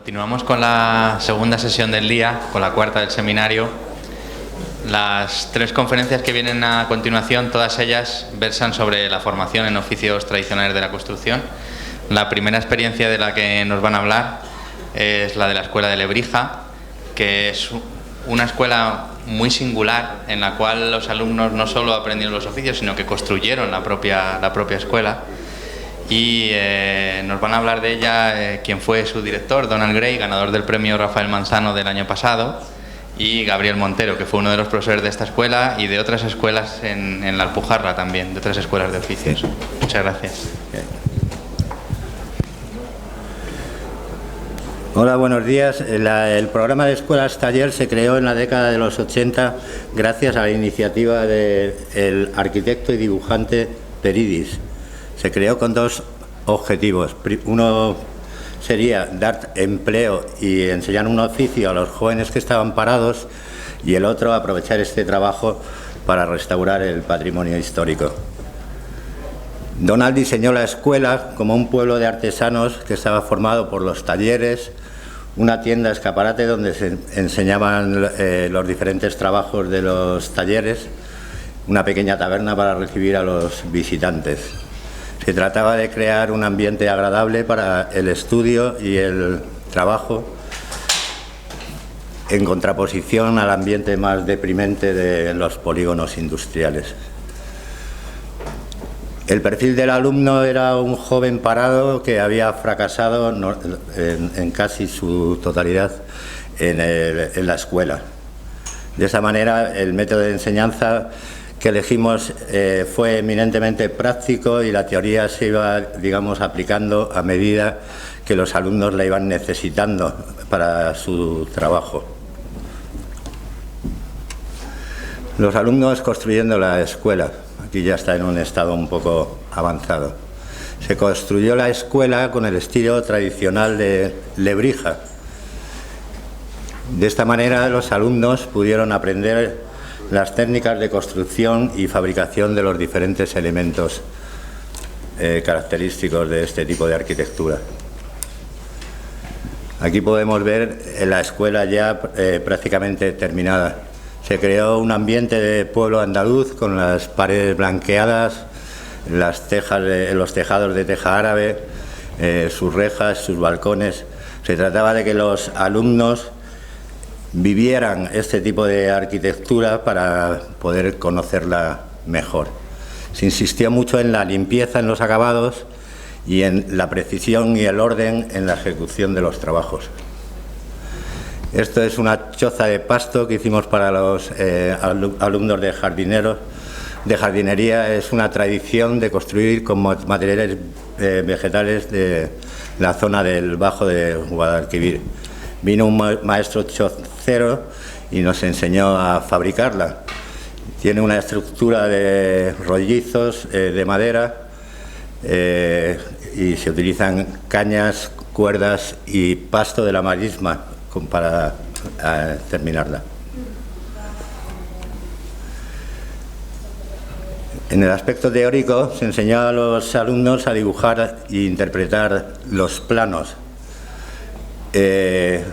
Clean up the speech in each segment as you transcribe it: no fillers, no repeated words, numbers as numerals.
Continuamos con la segunda sesión del día, con la cuarta del seminario. Las tres conferencias que vienen a continuación, todas ellas versan sobre la formación en oficios tradicionales de la construcción. La primera experiencia de la que nos van a hablar es la de la Escuela de Lebrija, que es una escuela muy singular en la cual los alumnos no solo aprendieron los oficios, sino que construyeron la propia escuela. Y nos van a hablar de ella quien fue su director, Donald Gray, ganador del premio Rafael Manzano del año pasado, y Gabriel Montero, que fue uno de los profesores de esta escuela y de otras escuelas en la Alpujarra también, de otras escuelas de oficios. Muchas gracias. Hola, buenos días. El programa de escuelas taller se creó en la década de los 80 gracias a la iniciativa del arquitecto y dibujante Peridis. Se creó con dos objetivos. Uno sería dar empleo y enseñar un oficio a los jóvenes que estaban parados, y el otro aprovechar este trabajo para restaurar el patrimonio histórico. Donald diseñó la escuela como un pueblo de artesanos que estaba formado por los talleres, una tienda escaparate donde se enseñaban los diferentes trabajos de los talleres, una pequeña taberna para recibir a los visitantes. Se trataba de crear un ambiente agradable para el estudio y el trabajo, en contraposición al ambiente más deprimente de los polígonos industriales. El perfil del alumno era un joven parado que había fracasado en casi su totalidad en la escuela. De esa manera, el método de enseñanza que elegimos fue eminentemente práctico, y la teoría se iba, digamos, aplicando a medida que los alumnos la iban necesitando para su trabajo. Los alumnos construyendo la escuela. Aquí ya está en un estado un poco avanzado. Se construyó la escuela con el estilo tradicional de Lebrija. De esta manera los alumnos pudieron aprender las técnicas de construcción y fabricación de los diferentes elementos característicos de este tipo de arquitectura. Aquí podemos ver la escuela ya prácticamente terminada. Se creó un ambiente de pueblo andaluz con las paredes blanqueadas, los tejados de teja árabe, sus rejas, sus balcones. Se trataba de que los alumnos vivieran este tipo de arquitectura para poder conocerla mejor. Se insistió mucho en la limpieza en los acabados y en la precisión y el orden en la ejecución de los trabajos. Esto es una choza de pasto que hicimos para los alumnos de jardinería. Es una tradición de construir con materiales vegetales de la zona del Bajo de Guadalquivir. Vino un maestro chocero y nos enseñó a fabricarla. Tiene una estructura de rollizos de madera y se utilizan cañas, cuerdas y pasto de la marisma para terminarla. En el aspecto teórico se enseñó a los alumnos a dibujar e interpretar los planos.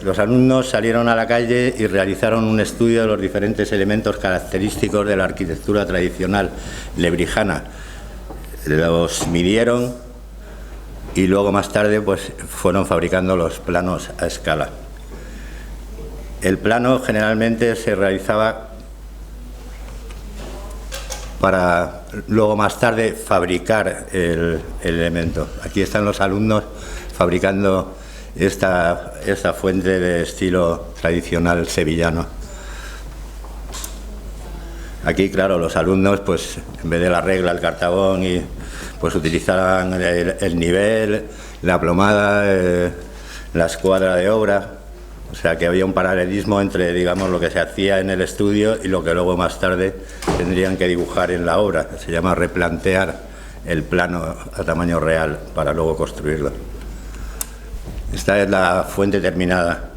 Los alumnos salieron a la calle y realizaron un estudio de los diferentes elementos característicos de la arquitectura tradicional lebrijana. Los midieron y luego más tarde pues fueron fabricando los planos a escala. El plano generalmente se realizaba para luego más tarde fabricar el elemento. Aquí están los alumnos fabricando esta fuente de estilo tradicional sevillano. Aquí, claro, los alumnos, pues en vez de la regla, el cartabón, pues utilizaban el nivel, la plomada, la escuadra de obra. O sea que había un paralelismo entre, digamos, lo que se hacía en el estudio y lo que luego más tarde tendrían que dibujar en la obra. Se llama replantear el plano a tamaño real para luego construirlo. Esta es la fuente terminada.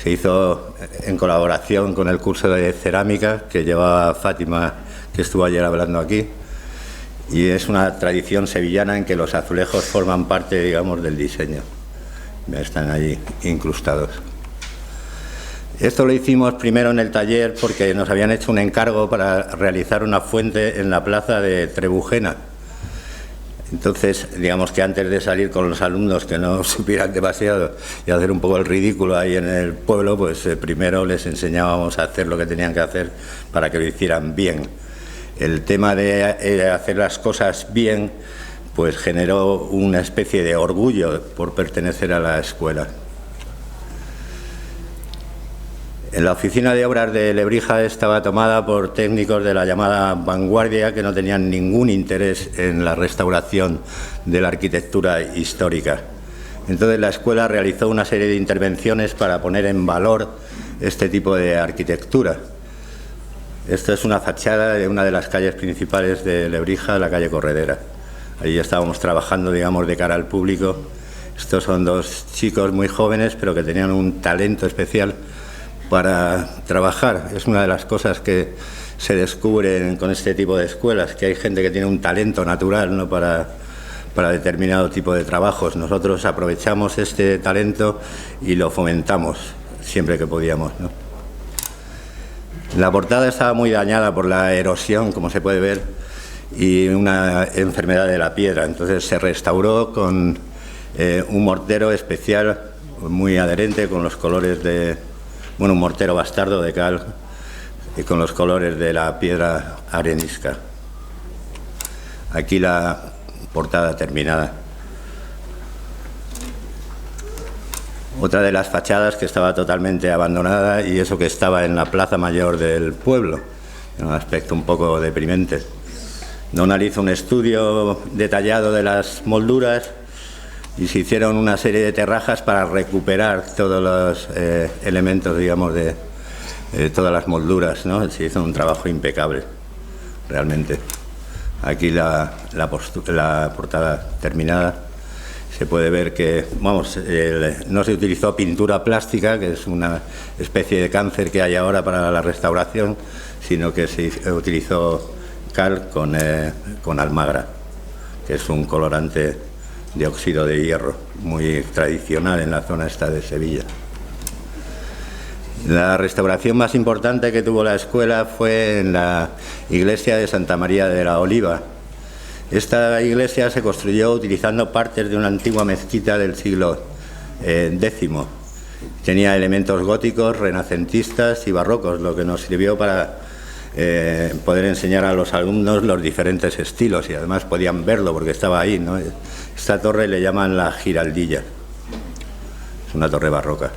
Se hizo en colaboración con el curso de cerámica que llevaba Fátima, que estuvo ayer hablando aquí, y es una tradición sevillana en que los azulejos forman parte, digamos, del diseño. están allí incrustados. Esto lo hicimos primero en el taller porque nos habían hecho un encargo para realizar una fuente en la plaza de Trebujena. Entonces, digamos que antes de salir con los alumnos que no supieran demasiado y hacer un poco el ridículo ahí en el pueblo, pues primero les enseñábamos a hacer lo que tenían que hacer para que lo hicieran bien. El tema de hacer las cosas bien, pues generó una especie de orgullo por pertenecer a la escuela. En la oficina de obras de Lebrija estaba tomada por técnicos de la llamada vanguardia que no tenían ningún interés en la restauración de la arquitectura histórica. Entonces la escuela realizó una serie de intervenciones para poner en valor este tipo de arquitectura. Esta es una fachada de una de las calles principales de Lebrija, la calle Corredera. Allí estábamos trabajando, digamos, de cara al público. Estos son dos chicos muy jóvenes, pero que tenían un talento especial para trabajar. Es una de las cosas que se descubren con este tipo de escuelas, que hay gente que tiene un talento natural, ¿no?, para determinado tipo de trabajos. Nosotros aprovechamos este talento y lo fomentamos siempre que podíamos, ¿no? La portada estaba muy dañada por la erosión, como se puede ver, y una enfermedad de la piedra. Entonces se restauró con un mortero especial muy adherente, con los colores de, bueno, un mortero bastardo de cal y con los colores de la piedra arenisca. Aquí la portada terminada. Otra de las fachadas que estaba totalmente abandonada, y eso que estaba en la plaza mayor del pueblo, un aspecto un poco deprimente. Donald hizo un estudio detallado de las molduras y se hicieron una serie de terrajas para recuperar todos los elementos, digamos, de todas las molduras, ¿no? Se hizo un trabajo impecable, realmente. Aquí la portada terminada. Se puede ver que, vamos, no se utilizó pintura plástica, que es una especie de cáncer que hay ahora para la restauración, sino que se utilizó cal con almagra, que es un colorante de óxido de hierro, muy tradicional en la zona esta de Sevilla. La restauración más importante que tuvo la escuela fue en la iglesia de Santa María de la Oliva. Esta iglesia se construyó utilizando partes de una antigua mezquita del siglo X. Tenía elementos góticos, renacentistas y barrocos, lo que nos sirvió para poder enseñar a los alumnos los diferentes estilos, y además podían verlo porque estaba ahí, ¿no? Esta torre le llaman la Giraldilla, es una torre barroca.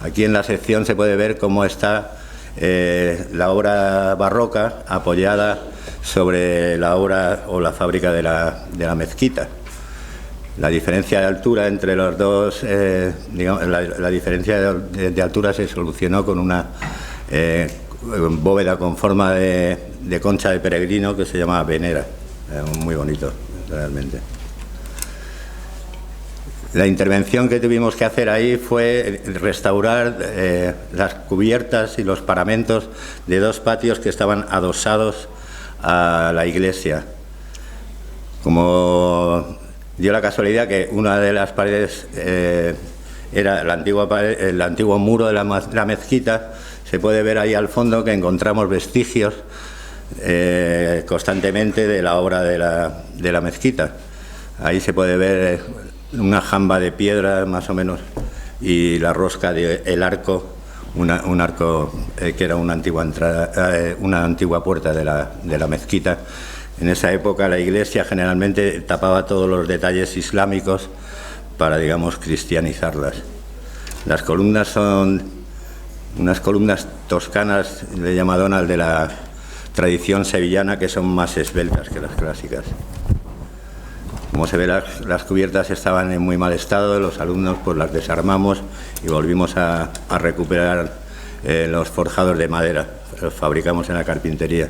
Aquí en la sección se puede ver cómo está la obra barroca apoyada sobre la obra o la fábrica de la mezquita. La diferencia de altura entre los dos, digamos, la diferencia de altura se solucionó con una bóveda con forma de concha de peregrino que se llama venera, muy bonito realmente. La intervención que tuvimos que hacer ahí fue restaurar las cubiertas y los paramentos de dos patios que estaban adosados a la iglesia. Como dio la casualidad que una de las paredes era el antiguo muro de la mezquita, se puede ver ahí al fondo que encontramos vestigios constantemente de la obra de la mezquita. Ahí se puede ver una jamba de piedra más o menos y la rosca del arco, un arco que era una antigua entrada, una antigua puerta de la mezquita. En esa época la iglesia generalmente tapaba todos los detalles islámicos para, digamos, cristianizarlas. Las columnas son unas columnas toscanas, le llama Donald, de la tradición sevillana, que son más esbeltas que las clásicas. Como se ve, las cubiertas estaban en muy mal estado, los alumnos pues las desarmamos y volvimos a recuperar los forjados de madera, los fabricamos en la carpintería.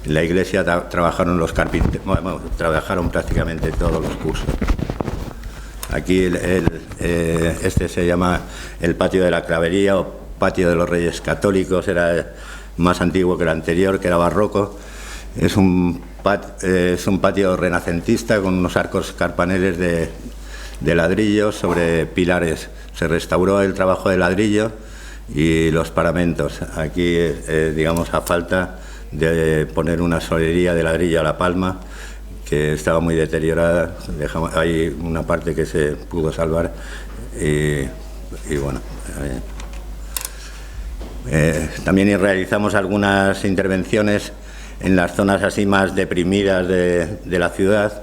En la iglesia trabajaron los carpinteros, trabajaron prácticamente todos los cursos. Aquí este se llama el patio de la Clavería o patio de los Reyes Católicos, era más antiguo que el anterior, que era barroco. Es un patio renacentista con unos arcos carpaneles de ladrillo sobre pilares. Se restauró el trabajo de ladrillo y los paramentos. Aquí, digamos, a falta de poner una solería de ladrillo a la palma, que estaba muy deteriorada. Hay una parte que se pudo salvar y bueno. También realizamos algunas intervenciones en las zonas así más deprimidas de la ciudad.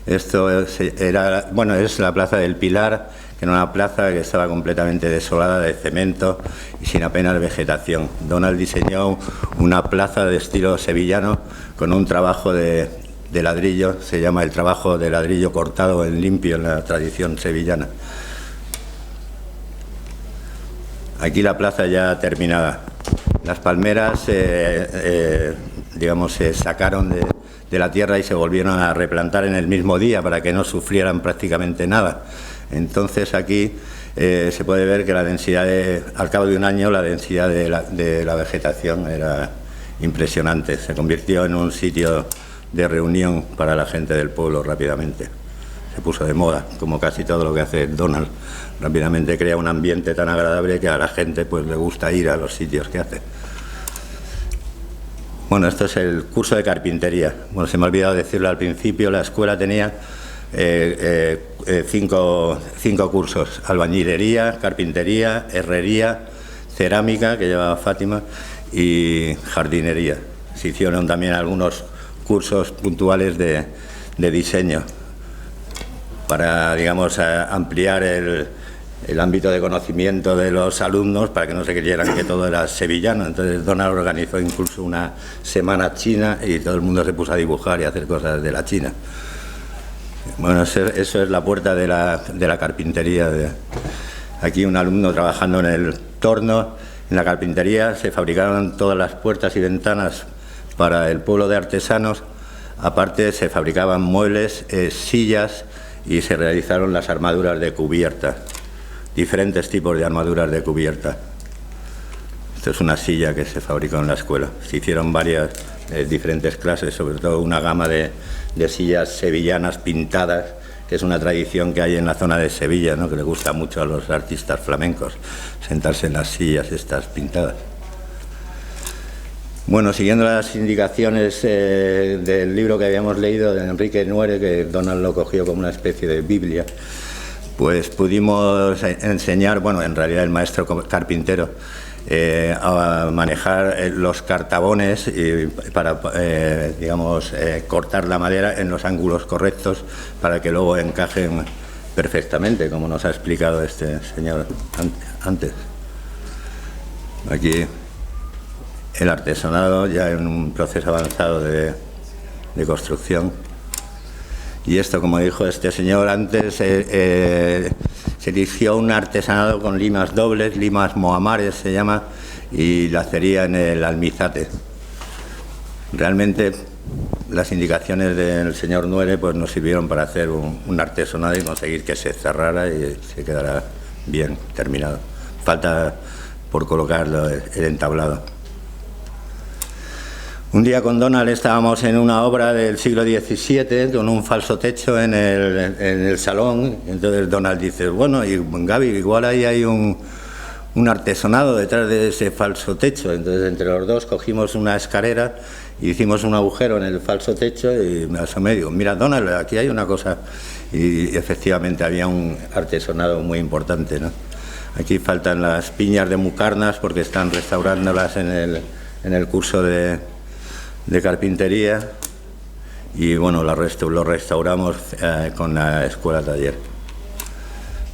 Esto es la Plaza del Pilar, que era una plaza que estaba completamente desolada, de cemento y sin apenas vegetación. Donald diseñó una plaza de estilo sevillano con un trabajo de ladrillo, se llama el trabajo de ladrillo cortado en limpio en la tradición sevillana. Aquí la plaza ya terminada. Las palmeras, digamos, se sacaron de la tierra y se volvieron a replantar en el mismo día para que no sufrieran prácticamente nada. Entonces aquí se puede ver que la densidad al cabo de un año la densidad de la vegetación era impresionante. Se convirtió en un sitio de reunión para la gente del pueblo rápidamente. Se puso de moda, como casi todo lo que hace Donald. Rápidamente crea un ambiente tan agradable que a la gente pues le gusta ir a los sitios que hace. Bueno, esto es el curso de carpintería. Bueno, se me ha olvidado decirlo al principio, la escuela tenía 5 cursos: albañilería, carpintería, herrería, cerámica, que llevaba Fátima, y jardinería. Se hicieron también algunos cursos puntuales de diseño para, digamos, ampliar el ámbito de conocimiento de los alumnos, para que no se creyeran que todo era sevillano. Entonces Donald organizó incluso una semana china y todo el mundo se puso a dibujar y a hacer cosas de la China. Bueno, eso es la puerta de la carpintería. Aquí un alumno trabajando en el torno. En la carpintería se fabricaron todas las puertas y ventanas para el pueblo de artesanos. Aparte se fabricaban muebles, sillas, y se realizaron las armaduras de cubierta, diferentes tipos de armaduras de cubierta. Esto es una silla que se fabricó en la escuela. Se hicieron varias diferentes clases, sobre todo una gama de sillas sevillanas pintadas, que es una tradición que hay en la zona de Sevilla, ¿no?, que le gusta mucho a los artistas flamencos, sentarse en las sillas estas pintadas. Bueno, siguiendo las indicaciones del libro que habíamos leído de Enrique Nuere, que Donald lo cogió como una especie de Biblia, pues pudimos enseñar, bueno, en realidad el maestro carpintero, a manejar los cartabones y para, digamos, cortar la madera en los ángulos correctos para que luego encajen perfectamente, como nos ha explicado este señor antes. Aquí el artesanado ya en un proceso avanzado de construcción. Y esto, como dijo este señor antes, se eligió un artesanado con limas dobles, limas mohamares se llama, y la acería en el almizate. Realmente las indicaciones del señor Nuere pues nos sirvieron para hacer un artesonado y conseguir que se cerrara y se quedara bien terminado. Falta por colocar el entablado. Un día con Donald estábamos en una obra del siglo XVII con un falso techo en el salón. Entonces Donald dice, bueno, y Gaby, igual ahí hay un artesonado detrás de ese falso techo. Entonces entre los dos cogimos una escalera y hicimos un agujero en el falso techo y me asomé y digo, mira Donald, aquí hay una cosa. Y efectivamente había un artesonado muy importante, ¿no? Aquí faltan las piñas de Mucarnas porque están restaurándolas en el curso de carpintería, y bueno, lo restauramos con la escuela taller.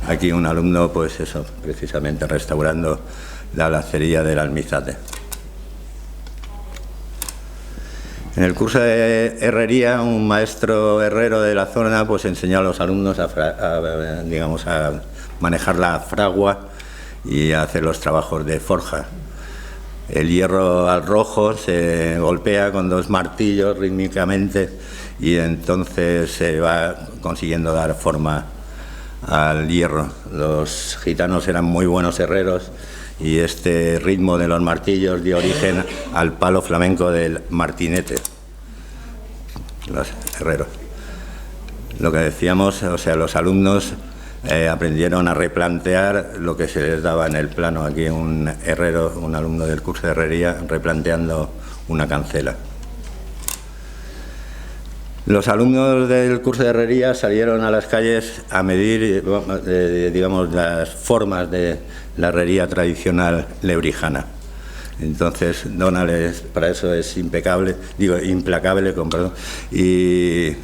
Aquí un alumno, pues eso, precisamente restaurando la lacería del almizate. En el curso de herrería, un maestro herrero de la zona pues enseñó a los alumnos digamos, a manejar la fragua y a hacer los trabajos de forja. El hierro al rojo se golpea con 2 martillos rítmicamente y entonces se va consiguiendo dar forma al hierro. Los gitanos eran muy buenos herreros y este ritmo de los martillos dio origen al palo flamenco del martinete. Los herreros. Lo que decíamos, o sea, los alumnos aprendieron a replantear lo que se les daba en el plano. Aquí un herrero, un alumno del curso de herrería, replanteando una cancela. Los alumnos del curso de herrería salieron a las calles a medir, digamos, las formas de la herrería tradicional lebrijana. Entonces, Donald para eso es implacable, y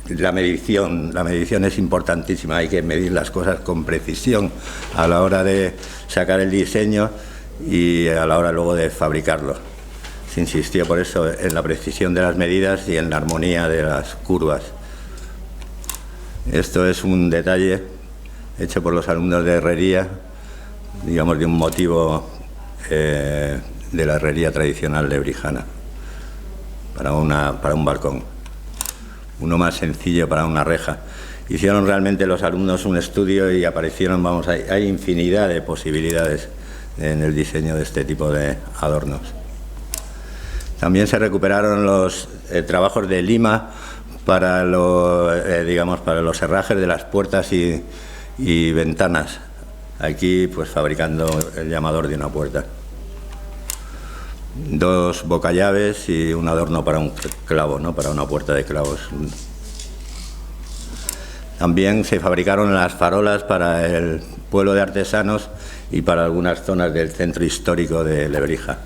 la medición es importantísima. Hay que medir las cosas con precisión a la hora de sacar el diseño y a la hora luego de fabricarlo. Se insistió por eso en la precisión de las medidas y en la armonía de las curvas. Esto es un detalle hecho por los alumnos de herrería, digamos, de un motivo de la herrería tradicional lebrijana para un balcón. Uno más sencillo para una reja. Hicieron realmente los alumnos un estudio y aparecieron, hay infinidad de posibilidades en el diseño de este tipo de adornos. También se recuperaron los trabajos de lima para para los herrajes de las puertas y ventanas. Aquí, pues, fabricando el llamador de una puerta. 2 bocallaves y un adorno para un clavo, ¿no? Para una puerta de clavos. También se fabricaron las farolas para el pueblo de artesanos y para algunas zonas del centro histórico de Lebrija.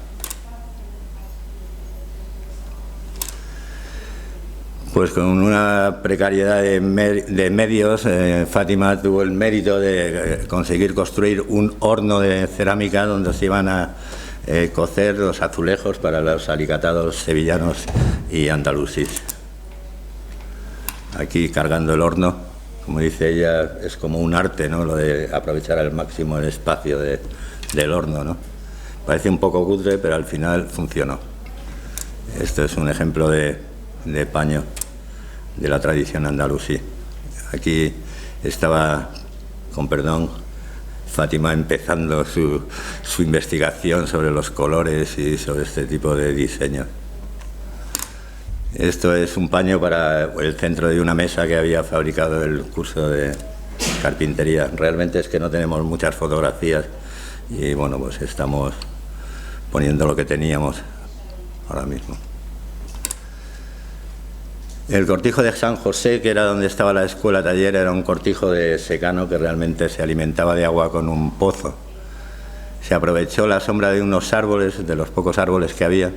Pues con una precariedad de medios, Fátima tuvo el mérito de conseguir construir un horno de cerámica donde se iban a cocer los azulejos para los alicatados sevillanos y andalusíes. Aquí cargando el horno, como dice ella, es como un arte, ¿no? Lo de aprovechar al máximo el espacio del horno, ¿no? Parece un poco cutre, pero al final funcionó. Esto es un ejemplo de paño de la tradición andalusí. Aquí estaba, con perdón, Fátima empezando su investigación sobre los colores y sobre este tipo de diseño. Esto es un paño para el centro de una mesa que había fabricado el curso de carpintería. Realmente es que no tenemos muchas fotografías y bueno, pues estamos poniendo lo que teníamos ahora mismo. El cortijo de San José, que era donde estaba la escuela taller, era un cortijo de secano que realmente se alimentaba de agua con un pozo. Se aprovechó la sombra de unos árboles, de los pocos árboles que había,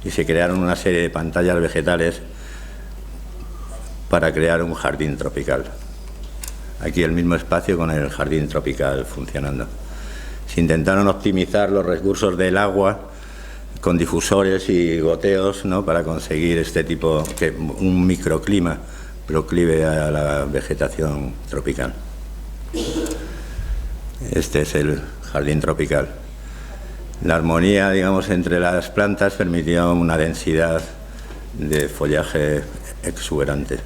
y se crearon una serie de pantallas vegetales para crear un jardín tropical. Aquí el mismo espacio con el jardín tropical funcionando. Se intentaron optimizar los recursos del agua con difusores y goteos, ¿no? Para conseguir este tipo, un microclima proclive a la vegetación tropical. Este es el jardín tropical. La armonía, digamos, entre las plantas permitió una densidad de follaje exuberante.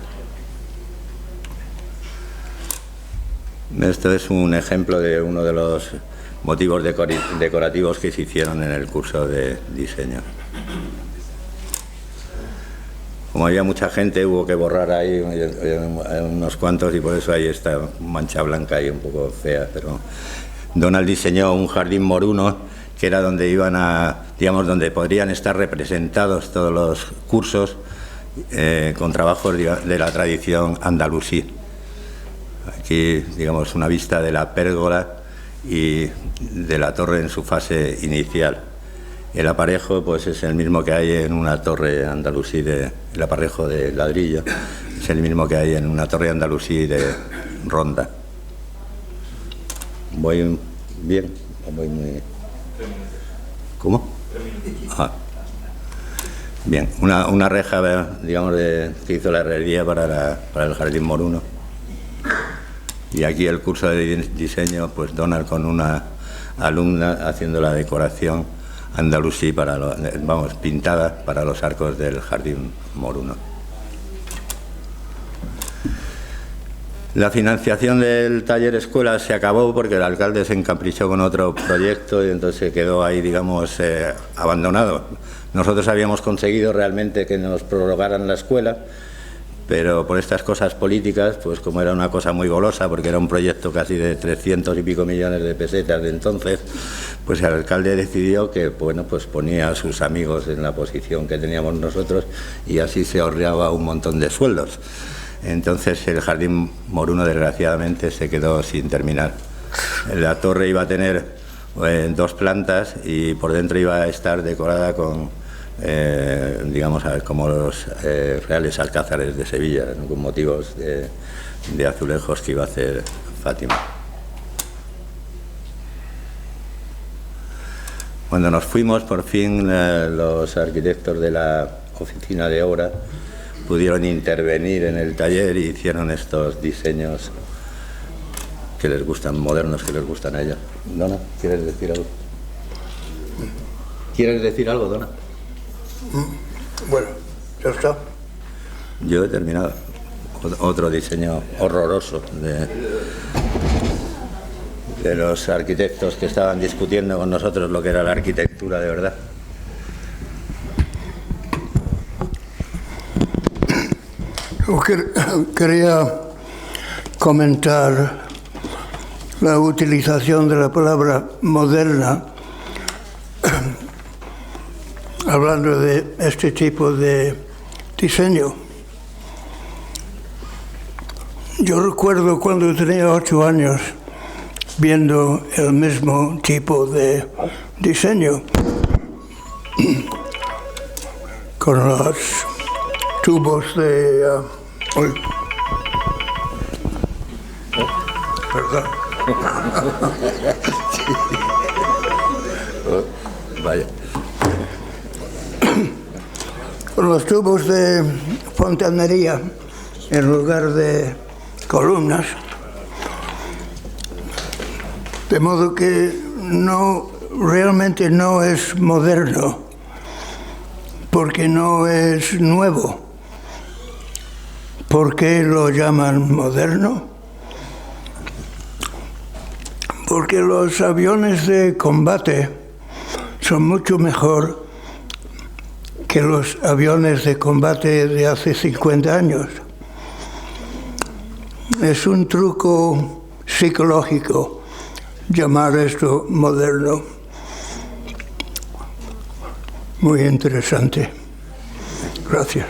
Esto es un ejemplo de uno de los motivos decorativos que se hicieron en el curso de diseño. Como había mucha gente, hubo que borrar ahí unos cuantos y por eso ahí está mancha blanca y un poco fea. Pero Donald diseñó un jardín moruno que era donde iban donde podrían estar representados todos los cursos con trabajos de la tradición andalusí. Aquí, digamos, una vista de la pérgola y de la torre en su fase inicial. El aparejo, pues, es el mismo que hay en una torre andalusí el aparejo de ladrillo es el mismo que hay en una torre andalusí de ronda. ¿Voy bien? ¿Voy muy... ¿Cómo? Bien, una reja, digamos, que hizo la herrería para el jardín moruno. Y aquí el curso de diseño, pues Donald con una alumna haciendo la decoración andalusí pintada para los arcos del jardín moruno. La financiación del taller escuela se acabó porque el alcalde se encaprichó con otro proyecto y entonces quedó ahí, digamos, abandonado. Nosotros habíamos conseguido realmente que nos prorrogaran la escuela, pero por estas cosas políticas, pues como era una cosa muy golosa, porque era un proyecto casi de 300 y pico millones de pesetas de entonces, pues el alcalde decidió que, bueno, pues ponía a sus amigos en la posición que teníamos nosotros y así se ahorraba un montón de sueldos. Entonces el Jardín Moruno, desgraciadamente, se quedó sin terminar. La torre iba a tener 2 plantas y por dentro iba a estar decorada con digamos, como los reales alcázares de Sevilla, ¿no? Con motivos de azulejos que iba a hacer Fátima. Cuando nos fuimos, por fin los arquitectos de la oficina de obra pudieron intervenir en el taller y hicieron estos diseños que les gustan, modernos, que les gustan a ellos. Dona, ¿quieres decir algo? ¿Quieres decir algo, Dona? Bueno, ya está. Yo he terminado. Otro diseño horroroso de los arquitectos que estaban discutiendo con nosotros lo que era la arquitectura de verdad. Yo quería comentar la utilización de la palabra moderna hablando de este tipo de diseño. Yo recuerdo cuando tenía 8 años viendo el mismo tipo de diseño con los tubos de... Perdón. Vaya. Con los tubos de fontanería en lugar de columnas, de modo que realmente no es moderno, porque no es nuevo. ¿Por qué lo llaman moderno? Porque los aviones de combate son mucho mejor que los aviones de combate de hace 50 años. Es un truco psicológico llamar esto moderno. Muy interesante. Gracias.